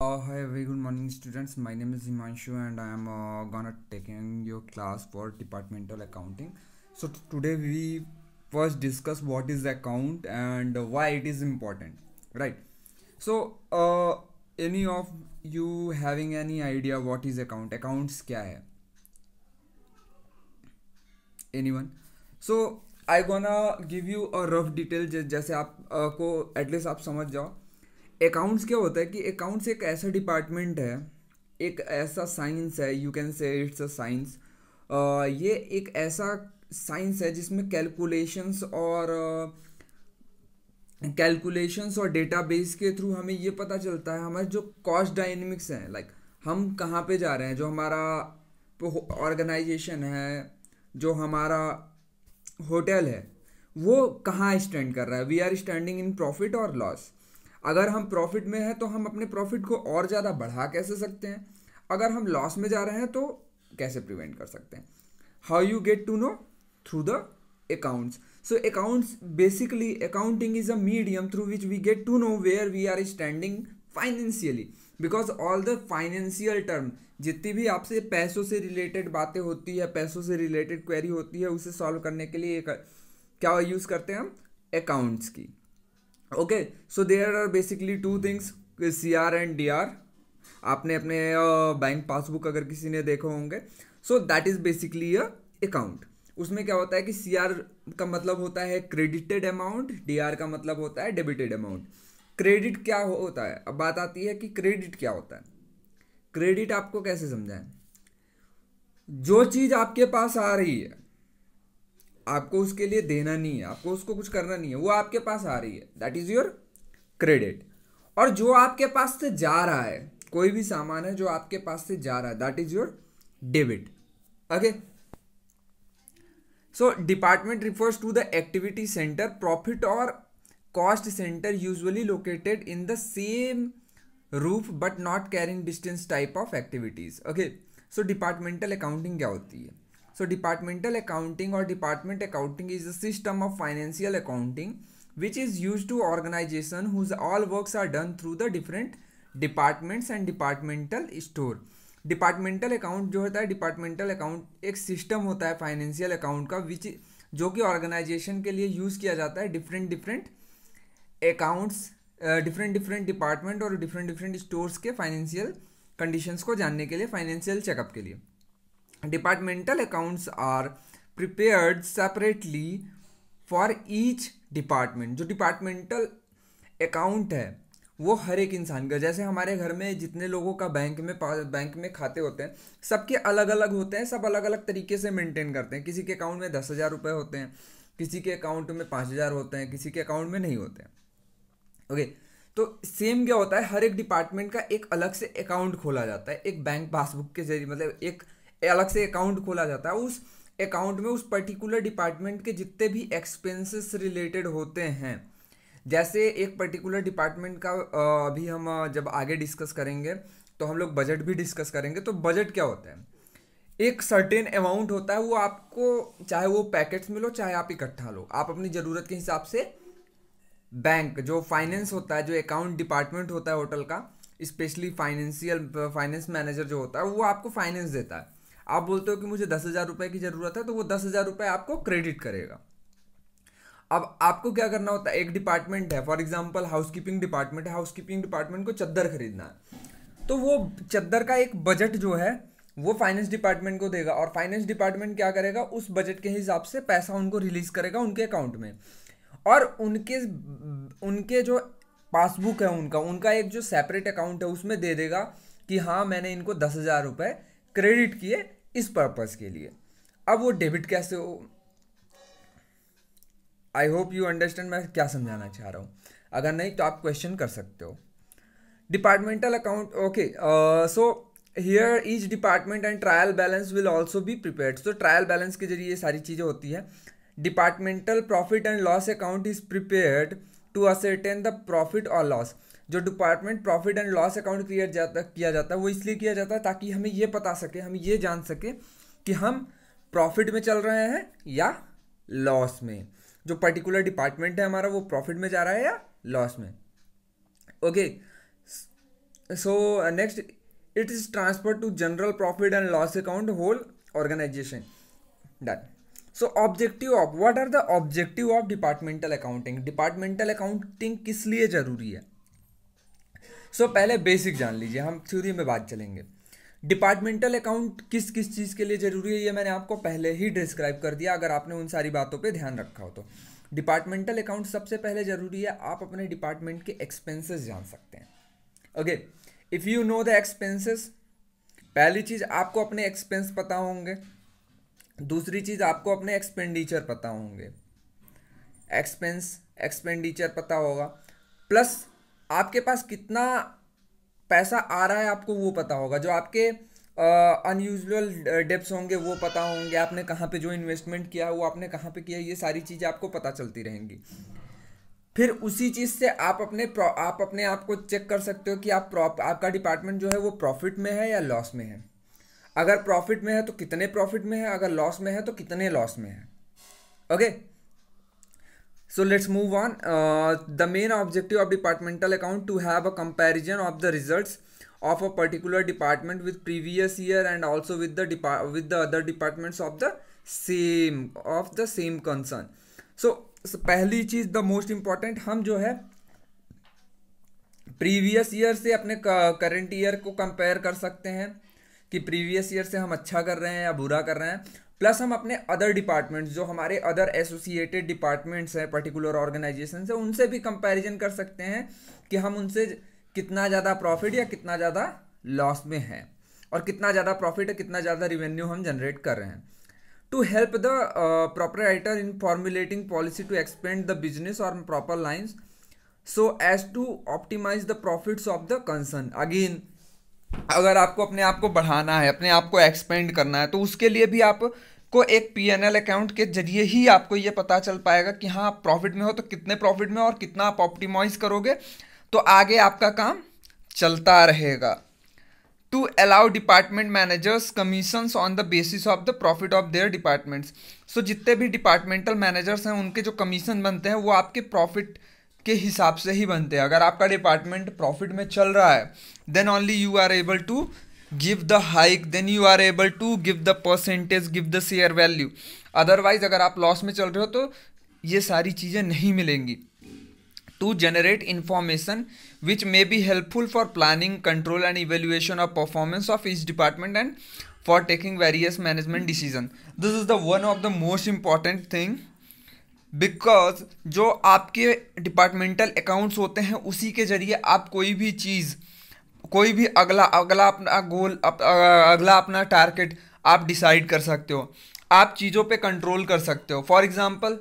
Hi, very good morning, students. My name is Himanshu, and I am gonna taking your class for departmental accounting. So today we first discuss what is account and why it is important, right? So any of you having any idea what is account? Accounts क्या है? Anyone? So I gonna give you a rough detail जैसे आप को at least आप समझ जाओ. Accounts क्या होता है कि अकाउंट्स एक ऐसा डिपार्टमेंट है, एक ऐसा साइंस है, you can say it's a science. ये एक ऐसा साइंस है जिसमें कैलकुलेशंस और डेटाबेस के थ्रू हमें ये पता चलता है हमारे जो कॉस्ट डायनेमिक्स हैं, लाइक हम कहाँ पे जा रहे हैं, जो हमारा ऑर्गेनाइजेशन है, जो हमारा होटल है, वो कहाँ स्टैंड कर रहा है. We are standing in profit और लॉस. अगर हम प्रॉफिट में हैं तो हम अपने प्रॉफिट को और ज़्यादा बढ़ा कैसे सकते हैं, अगर हम लॉस में जा रहे हैं तो कैसे प्रिवेंट कर सकते हैं. How you get to know? Through the accounts. So accounts, basically accounting is a medium through which we get to know where we are standing financially, because all the financial term, जितनी भी आपसे पैसों से related बातें होती है, पैसों से रिलेटेड क्वेरी होती है, उसे सॉल्व करने के लिए क्या यूज़ करते हैं हम? अकाउंट्स की. Okay, so there are basically two things, C R and D R. आपने अपने बैंक पासबुक अगर किसी ने देखो होंगे, so that is basically a account. उसमें क्या होता है कि सी आर का मतलब होता है क्रेडिटेड अमाउंट, डी आर का मतलब होता है डेबिटेड अमाउंट. क्रेडिट क्या होता है? अब बात आती है कि क्रेडिट क्या होता है. क्रेडिट आपको कैसे समझाएं? जो चीज़ आपके पास आ रही है, आपको उसके लिए देना नहीं है, आपको उसको कुछ करना नहीं है, वो आपके पास आ रही है, दैट इज योर क्रेडिट. और जो आपके पास से जा रहा है, कोई भी सामान है जो आपके पास से जा रहा है, that is your debit. Okay, so department refers to the activity centre, profit और cost centre usually located in the same roof but not carrying distance type of activities. Okay, so departmental accounting क्या होती है? So departmental accounting और department accounting is a system of financial accounting which is used to organization whose all works are done through the different departments and departmental store. Departmental account जो होता है, departmental account एक system होता है financial account का, विच जो कि organisation के लिए यूज़ किया जाता है different different accounts, different different department और डिफरेंट डिफरेंट स्टोर्स के फाइनेंशियल कंडीशंस को जानने के लिए, फाइनेंशियल चेकअप के लिए. Departmental accounts are prepared separately for each department. जो डिपार्टमेंटल अकाउंट है वो हर एक इंसान का, जैसे हमारे घर में जितने लोगों का बैंक में खाते होते हैं, सबके अलग अलग होते हैं, सब अलग अलग तरीके से मेंटेन करते हैं. किसी के अकाउंट में 10,000 रुपये होते हैं, किसी के अकाउंट में 5,000 होते हैं, किसी के अकाउंट में नहीं होते हैं. ओके, तो सेम क्या होता है, हर एक डिपार्टमेंट का एक अलग से अकाउंट खोला जाता है, एक बैंक पासबुक के जरिए, मतलब एक अलग से अकाउंट खोला जाता है. उस अकाउंट में उस पर्टिकुलर डिपार्टमेंट के जितने भी एक्सपेंसेस रिलेटेड होते हैं, जैसे एक पर्टिकुलर डिपार्टमेंट का अभी हम जब आगे डिस्कस करेंगे तो हम लोग बजट भी डिस्कस करेंगे. तो बजट क्या होता है? एक सर्टेन अमाउंट होता है, वो आपको चाहे वो पैकेट्स में लो चाहे आप इकट्ठा लो, आप अपनी ज़रूरत के हिसाब से बैंक, जो फाइनेंस होता है, जो अकाउंट डिपार्टमेंट होता है होटल का, स्पेशली फाइनेंस मैनेजर जो होता है, वो आपको फाइनेंस देता है. आप बोलते हो कि मुझे 10,000 रुपये की ज़रूरत है, तो वो 10,000 रुपये आपको क्रेडिट करेगा. अब आपको क्या करना होता है, एक डिपार्टमेंट है, फॉर एग्जांपल हाउसकीपिंग डिपार्टमेंट है, हाउसकीपिंग डिपार्टमेंट को चद्दर खरीदना है, तो वो चद्दर का एक बजट जो है वो फाइनेंस डिपार्टमेंट को देगा, और फाइनेंस डिपार्टमेंट क्या करेगा, उस बजट के हिसाब से पैसा उनको रिलीज करेगा उनके अकाउंट में. और उनके उनके जो पासबुक है, उनका उनका एक जो सेपरेट अकाउंट है उसमें दे देगा कि हाँ मैंने इनको 10,000 रुपये क्रेडिट किए इस पर्पज़ के लिए. अब वो डेबिट कैसे हो? आई होप यू अंडरस्टैंड मैं क्या समझाना चाह रहा हूँ. अगर नहीं तो आप क्वेश्चन कर सकते हो. Departmental account, okay, so here each department and trial balance will also be prepared. तो ट्रायल बैलेंस के जरिए ये सारी चीज़ें होती है. Departmental profit and loss account is prepared to ascertain the profit और लॉस. जो department profit and loss account किया जाता है वो इसलिए किया जाता है ताकि हमें ये पता सके, हम ये जान सके कि हम प्रॉफिट में चल रहे हैं या लॉस में. जो पर्टिकुलर डिपार्टमेंट है हमारा वो प्रॉफिट में जा रहा है या लॉस में. Okay, So next, it is transferred to general profit and loss account whole organization. Done. So objective of, what are the objective of departmental accounting? Departmental accounting किस लिए जरूरी है? सो पहले बेसिक जान लीजिए, हम थ्योरी में बात चलेंगे. डिपार्टमेंटल अकाउंट किस किस चीज़ के लिए ज़रूरी है ये मैंने आपको पहले ही डिस्क्राइब कर दिया, अगर आपने उन सारी बातों पे ध्यान रखा हो तो. डिपार्टमेंटल अकाउंट सबसे पहले ज़रूरी है, आप अपने डिपार्टमेंट के एक्सपेंसेस जान सकते हैं. Okay, if you know the expenses, पहली चीज़ आपको अपने एक्सपेंस पता होंगे, दूसरी चीज़ आपको अपने एक्सपेंडिचर पता होंगे. एक्सपेंस एक्सपेंडिचर पता होगा, प्लस आपके पास कितना पैसा आ रहा है आपको वो पता होगा. जो आपके अनयूजुअल डेप्स होंगे वो पता होंगे, आपने कहाँ पे जो इन्वेस्टमेंट किया वो आपने कहाँ पे किया, ये सारी चीज़ें आपको पता चलती रहेंगी. फिर उसी चीज़ से आप अपने आप को चेक कर सकते हो कि आपका डिपार्टमेंट जो है वो प्रॉफिट में है या लॉस में है. अगर प्रॉफिट में है तो कितने प्रॉफिट में है, अगर लॉस में है तो कितने लॉस में है. Okay, so let's move on. The main objective of departmental account to have a comparison of the results of a particular department with previous year and also with the other departments of the same concern. So पहली चीज the most important, हम जो है previous year से अपने current year को compare कर सकते हैं कि प्रीवियस ईयर से हम अच्छा कर रहे हैं या बुरा कर रहे हैं. प्लस हम अपने अदर डिपार्टमेंट्स, जो हमारे अदर एसोसिएटेड डिपार्टमेंट्स हैं पर्टिकुलर ऑर्गेनाइजेशन से, उनसे भी कंपैरिजन कर सकते हैं कि हम उनसे कितना ज़्यादा प्रॉफिट या कितना ज़्यादा लॉस में हैं, और कितना ज़्यादा प्रॉफिट या कितना ज़्यादा रिवेन्यू हम जनरेट कर रहे हैं. To help the proprietor in formulating policy to expand the business और proper lines so as to optimize the profits of the concern. Again, अगर आपको अपने आप को बढ़ाना है, अपने आप को एक्सपेंड करना है, तो उसके लिए भी आपको एक पीएनएल अकाउंट के जरिए ही आपको ये पता चल पाएगा कि हाँ आप प्रॉफिट में हो तो कितने प्रॉफिट में, और कितना आप ऑप्टिमाइज करोगे तो आगे आपका काम चलता रहेगा. To allow department managers commissions on the basis of the profit of their departments. So जितने भी डिपार्टमेंटल मैनेजर्स हैं उनके जो कमीशन बनते हैं वो आपके प्रॉफिट के हिसाब से ही बनते हैं. अगर आपका डिपार्टमेंट प्रॉफिट में चल रहा है then only you are able to give the hike, then you are able to give the percentage, give the share value. Otherwise अगर आप लॉस में चल रहे हो तो ये सारी चीज़ें नहीं मिलेंगी. To generate information which may be helpful for planning, control and evaluation of performance of each department and for taking various management decision. This is the one of the most important thing, because जो आपके departmental accounts होते हैं उसी के जरिए आप कोई भी चीज़, कोई भी अगला अपना गोल, अगला अपना टारगेट आप डिसाइड कर सकते हो, आप चीज़ों पे कंट्रोल कर सकते हो. फॉर एग्जांपल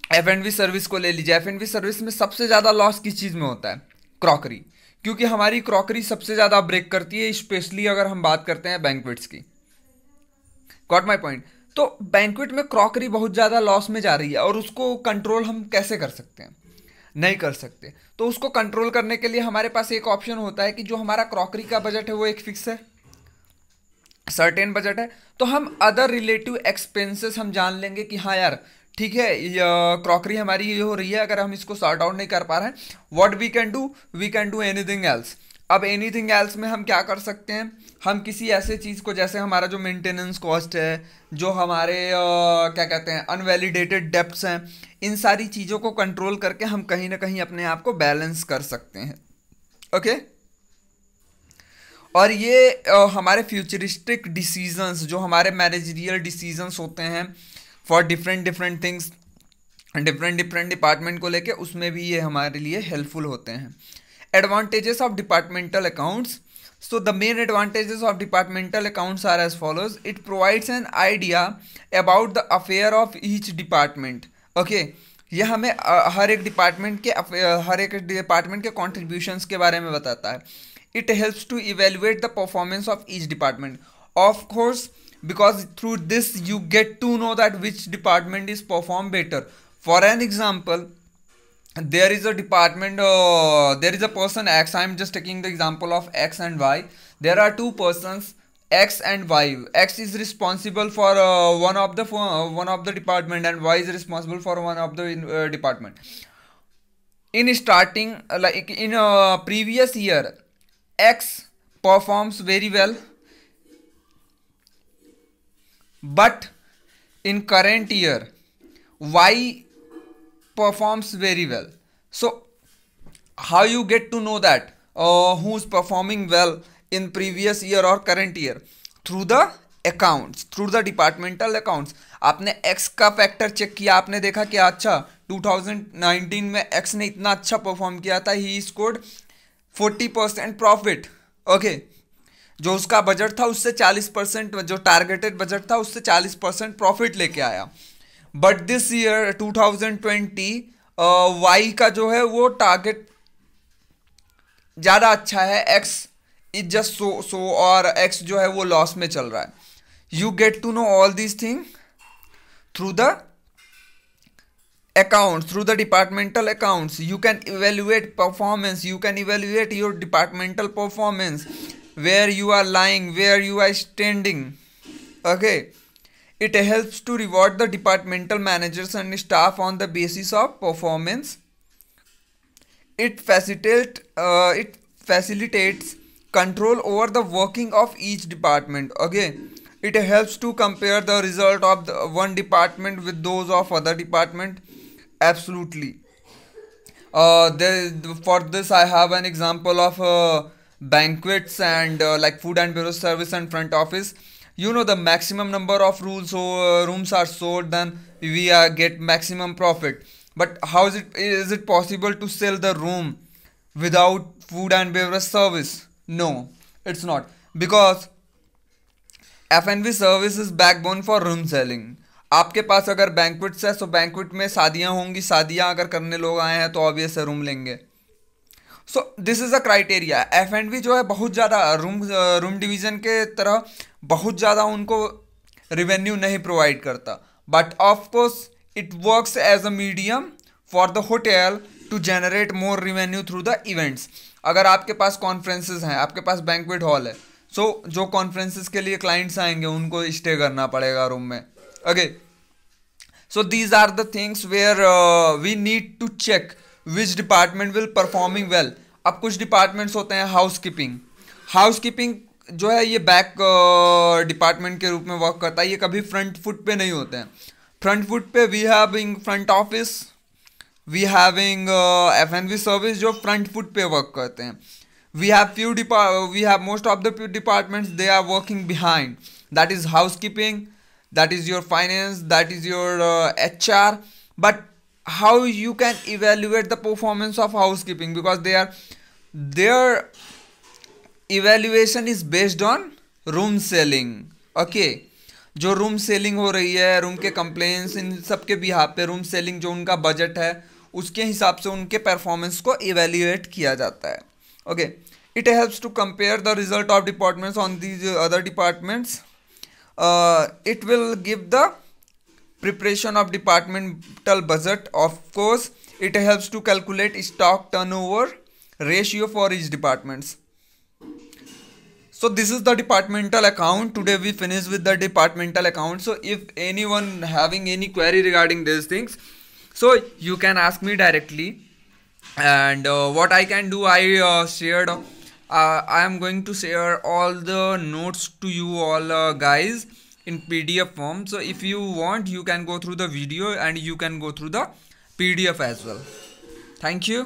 F&B सर्विस को ले लीजिए. F&B सर्विस में सबसे ज़्यादा लॉस किस चीज़ में होता है? क्रॉकरी, क्योंकि हमारी क्रॉकरी सबसे ज़्यादा ब्रेक करती है, स्पेशली अगर हम बात करते हैं बैंक्वेट्स की. Got my point. तो बैंक्वेट में क्रॉकरी बहुत ज़्यादा लॉस में जा रही है, और उसको कंट्रोल हम कैसे कर सकते हैं? नहीं कर सकते. तो उसको कंट्रोल करने के लिए हमारे पास एक ऑप्शन होता है कि जो हमारा क्रॉकरी का बजट है वो एक फिक्स है, सर्टेन बजट है. तो हम अदर रिलेटिव एक्सपेंसेस हम जान लेंगे कि हाँ यार ठीक है, क्रॉकरी हमारी ये हो रही है, अगर हम इसको सॉर्ट आउट नहीं कर पा रहे हैं, what we can do anything else. अब एनीथिंग एल्स में हम क्या कर सकते हैं? हम किसी ऐसे चीज़ को, जैसे हमारा जो मेंटेनेंस कॉस्ट है, जो हमारे क्या कहते हैं अनवैलिडेटेड डेप्ट्स हैं, इन सारी चीज़ों को कंट्रोल करके हम कहीं ना कहीं अपने आप को बैलेंस कर सकते हैं. ओके, और ये हमारे फ्यूचरिस्टिक डिसीजंस, जो हमारे मैनेजरियल डिसीजंस होते हैं for different things, different department को लेके, उसमें भी ये हमारे लिए हेल्पफुल होते हैं. Advantages of departmental accounts. So the main advantages of departmental accounts are as follows. It provides an idea about the affair of each department. Okay, ये हमें हर एक डिपार्टमेंट के कॉन्ट्रीब्यूशंस के बारे में बताता है. It helps to evaluate the performance of each department. Of course, because through this you get to know that which department is perform better. For an example, there is a department, there is a person X. I am just taking the example of X and Y. There are two persons, X and Y. X is responsible for one of the department, and Y is responsible for one of the department. in starting, like in a previous year, X performs very well, but in current year Y performs very well. So how you get to know that who's performing well in previous year or current year? Through the accounts, through the departmental accounts. आपने x का factor check किया, आपने देखा कि अच्छा 2019 में x ने इतना अच्छा परफॉर्म किया था, ही स्कोर्ड 40% प्रॉफिट। ओके, जो उसका बजट था उससे 40%, जो टारगेटेड बजट था उससे 40% प्रॉफिट लेके आया। बट दिस ईयर 2020 वाई का जो है वो टारगेट ज़्यादा अच्छा है, एक्स इज जस्ट सो और एक्स जो है वो लॉस में चल रहा है। You get to know all these thing through the accounts, through the departmental accounts. You can evaluate performance, you can evaluate your departmental performance, where you are lying, where you are standing. Okay, it helps to reward the departmental managers and staff on the basis of performance. It facilitates control over the working of each department. Okay, it helps to compare the result of the one department with those of other department. Absolutely. For this I have an example of banquets and like food and beverage service and front office. You know, the maximum number of rooms are sold, then we get maximum profit. But how is it possible to sell the room without food and beverage service? No, it's not, because F&B service is backbone for room selling. आपके पास अगर banquets है तो banquet में शादियां होंगी, शादियां अगर करने लोग आए हैं तो ऑब्वियस है रूम लेंगे। So this is a criteria. F&B जो है बहुत ज़्यादा रूम डिवीजन के तरह बहुत ज़्यादा उनको रिवेन्यू नहीं प्रोवाइड करता, but of course it works as a medium for the hotel to generate more revenue through the events. अगर आपके पास कॉन्फ्रेंसेज हैं, आपके पास बैंक्वेट हॉल है, सो जो कॉन्फ्रेंसेज के लिए क्लाइंट्स आएंगे उनको स्टे करना पड़ेगा रूम में। Okay, so these are the things where we need to check which department will performing well. अब कुछ डिपार्टमेंट्स होते हैं हाउसकीपिंग जो है ये बैक डिपार्टमेंट के रूप में वर्क करता है, ये कभी फ्रंट फुट पे नहीं होते हैं। फ्रंट फुट पे we having front office, we having F&B service जो फ्रंट फुट पे वर्क करते हैं। we have most of the departments they are working behind, that is housekeeping, that is your finance, that is your HR. But how you can evaluate the performance of housekeeping, because their evaluation is based on room selling. Okay, जो room selling हो रही है, room के complaints, इन सब के behalf पे room selling जो उनका बजट है उसके हिसाब से उनके परफॉर्मेंस को इवेल्युएट किया जाता है। Okay, it helps to compare the result of departments on these other departments. It will give the preparation of departmental budget. Of course, it helps to calculate stock turnover ratio for each departments. So this is the departmental account. Today we finish with the departmental account. So if anyone having any query regarding these things, so you can ask me directly, and what I can do, I am going to share all the notes to you all guys in PDF form. So if you want, you can go through the video and you can go through the PDF as well. Thank you.